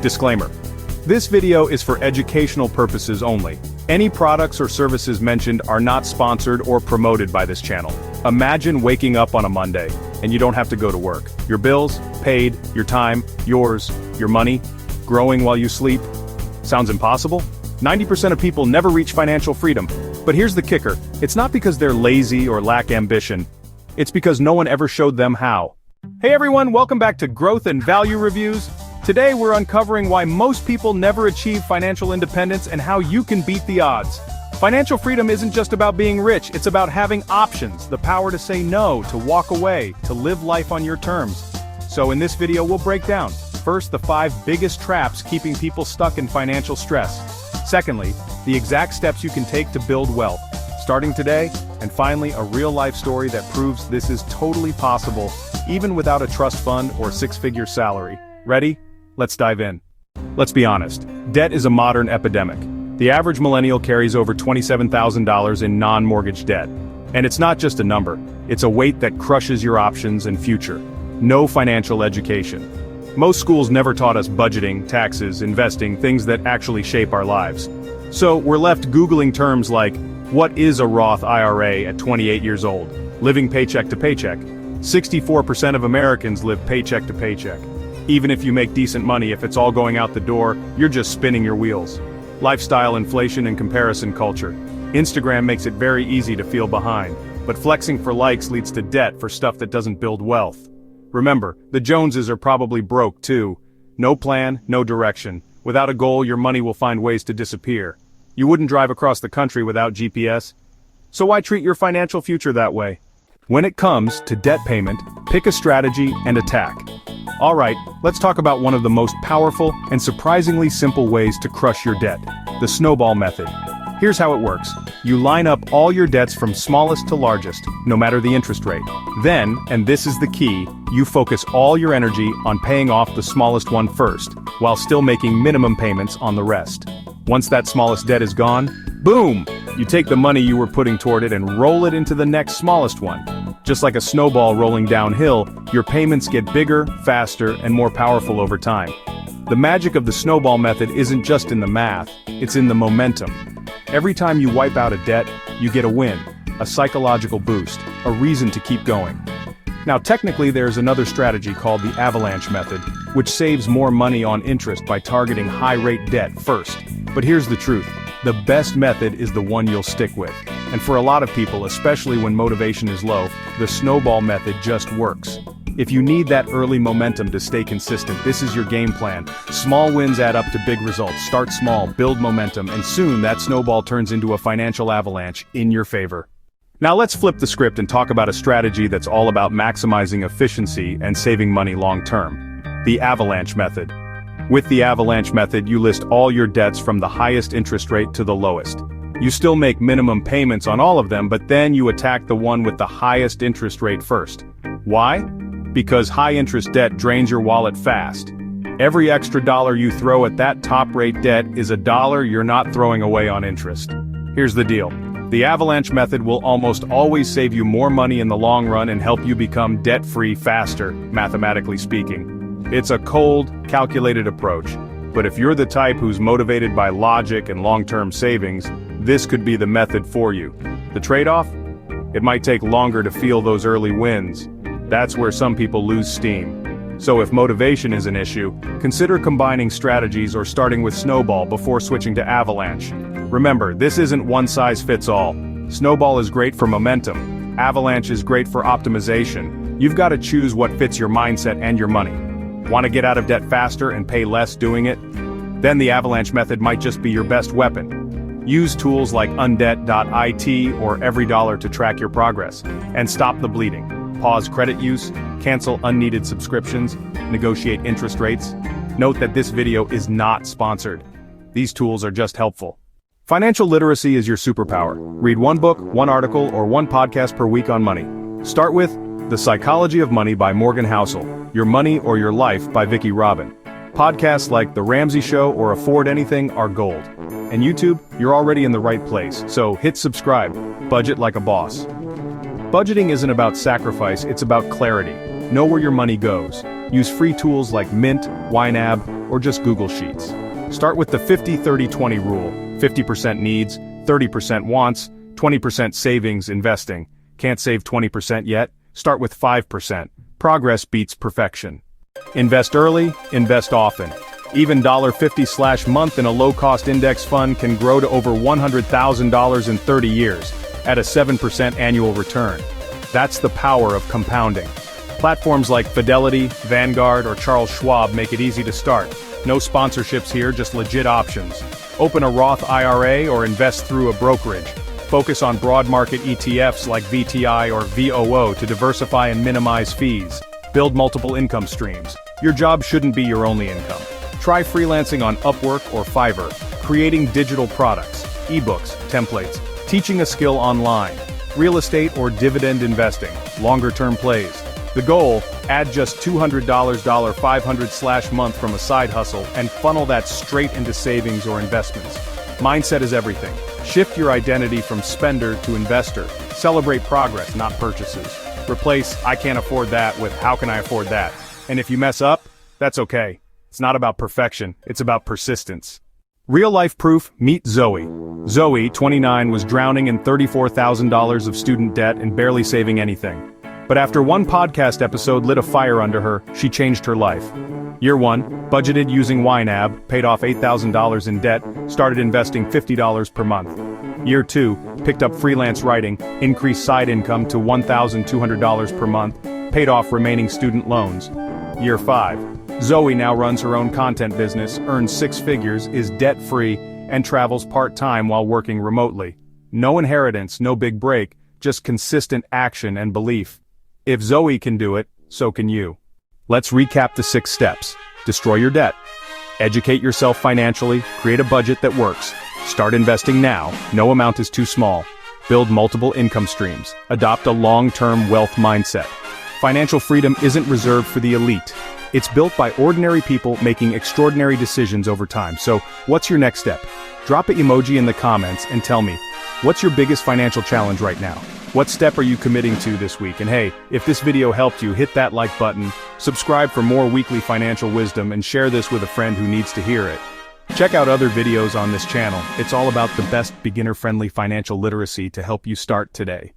Disclaimer. This video is for educational purposes only. Any products or services mentioned are not sponsored or promoted by this channel. Imagine waking up on a Monday, and you don't have to go to work. Your bills, paid, your time, yours, your money, growing while you sleep. Sounds impossible? 90% of people never reach financial freedom. But here's the kicker, it's not because they're lazy or lack ambition. It's because no one ever showed them how. Hey everyone, welcome back to Growth and Value Reviews. Today we're uncovering why most people never achieve financial independence and how you can beat the odds. Financial freedom isn't just about being rich, it's about having options, the power to say no, to walk away, to live life on your terms. So in this video we'll break down, first, the 5 biggest traps keeping people stuck in financial stress. Secondly, the exact steps you can take to build wealth, starting today, and finally, a real-life story that proves this is totally possible, even without a trust fund or 6-figure salary. Ready? Let's dive in. Let's be honest, debt is a modern epidemic. The average millennial carries over $27,000 in non-mortgage debt. And it's not just a number, it's a weight that crushes your options and future. No financial education. Most schools never taught us budgeting, taxes, investing, things that actually shape our lives. So we're left Googling terms like, what is a Roth IRA at 28 years old? Living paycheck to paycheck. 64% of Americans live paycheck to paycheck. Even if you make decent money, if it's all going out the door, you're just spinning your wheels. Lifestyle inflation and comparison culture. Instagram makes it very easy to feel behind, but flexing for likes leads to debt for stuff that doesn't build wealth. Remember, the Joneses are probably broke too. No plan, no direction. Without a goal, your money will find ways to disappear. You wouldn't drive across the country without GPS. So why treat your financial future that way? When it comes to debt payment, pick a strategy and attack. Alright, let's talk about one of the most powerful and surprisingly simple ways to crush your debt, the snowball method. Here's how it works. You line up all your debts from smallest to largest, no matter the interest rate. Then, and this is the key, you focus all your energy on paying off the smallest one first, while still making minimum payments on the rest. Once that smallest debt is gone, boom! You take the money you were putting toward it and roll it into the next smallest one. Just like a snowball rolling downhill, your payments get bigger, faster, and more powerful over time. The magic of the snowball method isn't just in the math, it's in the momentum. Every time you wipe out a debt, you get a win, a psychological boost, a reason to keep going. Now technically there's another strategy called the avalanche method, which saves more money on interest by targeting high-rate debt first. But here's the truth, the best method is the one you'll stick with. And for a lot of people, especially when motivation is low, the snowball method just works. If you need that early momentum to stay consistent, this is your game plan. Small wins add up to big results. Start small, build momentum, and soon that snowball turns into a financial avalanche in your favor. Now let's flip the script and talk about a strategy that's all about maximizing efficiency and saving money long-term. The avalanche method. With the avalanche method, you list all your debts from the highest interest rate to the lowest. You still make minimum payments on all of them, but then you attack the one with the highest interest rate first. Why? Because high-interest debt drains your wallet fast. Every extra dollar you throw at that top-rate debt is a dollar you're not throwing away on interest. Here's the deal. The avalanche method will almost always save you more money in the long run and help you become debt-free faster, mathematically speaking. It's a cold, calculated approach. But if you're the type who's motivated by logic and long-term savings, this could be the method for you. The trade-off? It might take longer to feel those early wins. That's where some people lose steam. So if motivation is an issue, consider combining strategies or starting with snowball before switching to avalanche. Remember, this isn't one size fits all. Snowball is great for momentum. Avalanche is great for optimization. You've got to choose what fits your mindset and your money. Want to get out of debt faster and pay less doing it? Then the avalanche method might just be your best weapon. Use tools like undebt.it or EveryDollar to track your progress. And stop the bleeding. Pause credit use, cancel unneeded subscriptions, negotiate interest rates. Note that this video is not sponsored. These tools are just helpful. Financial literacy is your superpower. Read one book, one article, or one podcast per week on money. Start with The Psychology of Money by Morgan Housel, Your Money or Your Life by Vicki Robin. Podcasts like The Ramsey Show or Afford Anything are gold. And YouTube, you're already in the right place, so hit subscribe. Budget like a boss. Budgeting isn't about sacrifice, it's about clarity. Know where your money goes. Use free tools like Mint, YNAB, or just Google Sheets. Start with the 50-30-20 rule. 50% needs, 30% wants, 20% savings, investing. Can't save 20% yet? Start with 5%. Progress beats perfection. Invest early, invest often. Even $50/month in a low-cost index fund can grow to over $100,000 in 30 years, at a 7% annual return. That's the power of compounding. Platforms like Fidelity, Vanguard, or Charles Schwab make it easy to start. No sponsorships here, just legit options. Open a Roth IRA or invest through a brokerage. Focus on broad market ETFs like VTI or VOO to diversify and minimize fees. Build multiple income streams. Your job shouldn't be your only income. Try freelancing on Upwork or Fiverr, creating digital products, ebooks, templates, teaching a skill online, real estate or dividend investing, longer-term plays. The goal, add just $200 $500/month from a side hustle and funnel that straight into savings or investments. Mindset is everything. Shift your identity from spender to investor. Celebrate progress, not purchases. Replace "I can't afford that" with "How can I afford that?" And if you mess up, that's okay. It's not about perfection, it's about persistence. Real-life proof, meet Zoe. Zoe, 29, was drowning in $34,000 of student debt and barely saving anything. But after one podcast episode lit a fire under her, she changed her life. Year 1, budgeted using YNAB, paid off $8,000 in debt, started investing $50 per month. Year 2, picked up freelance writing, increased side income to $1,200 per month, paid off remaining student loans. Year 5, Zoe now runs her own content business, earns 6 figures, is debt-free, and travels part-time while working remotely. No inheritance, no big break, just consistent action and belief. If Zoe can do it, so can you. Let's recap the 6 steps. Destroy your debt. Educate yourself financially, create a budget that works. Start investing now, no amount is too small. Build multiple income streams. Adopt a long-term wealth mindset. Financial freedom isn't reserved for the elite. It's built by ordinary people making extraordinary decisions over time. So, what's your next step? Drop an emoji in the comments and tell me, what's your biggest financial challenge right now? What step are you committing to this week? And hey, if this video helped you, hit that like button, subscribe for more weekly financial wisdom, and share this with a friend who needs to hear it. Check out other videos on this channel. It's all about the best beginner-friendly financial literacy to help you start today.